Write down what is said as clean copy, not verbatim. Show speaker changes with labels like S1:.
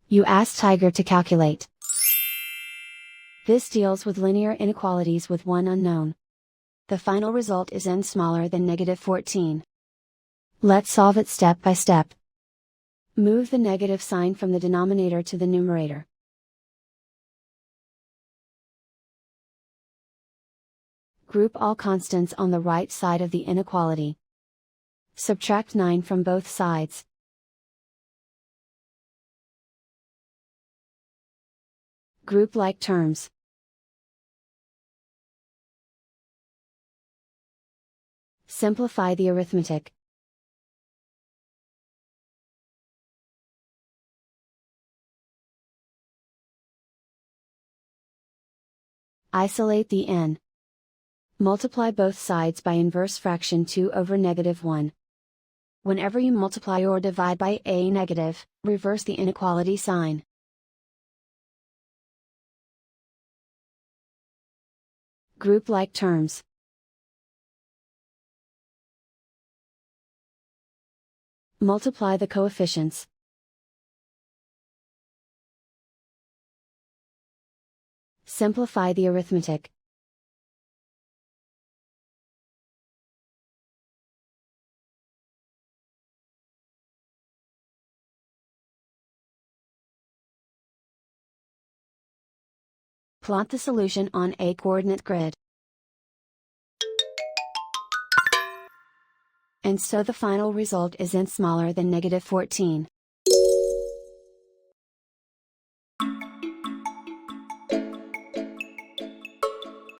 S1: You ask Tiger to calculate. This deals with linear inequalities with one unknown. The final result is n smaller than -14. Let's solve it step by step. Move the negative sign from the denominator to the numerator. Group all constants on the right side of the inequality. Subtract 9 from both sides. Group like terms. Simplify the arithmetic. Isolate the n. Multiply both sides by inverse fraction 2 over -1. Whenever you multiply or divide by a negative, reverse the inequality sign. Group like terms. Multiply the coefficients. Simplify the arithmetic. Plot the solution on a coordinate grid. And so the final result is n smaller than -14.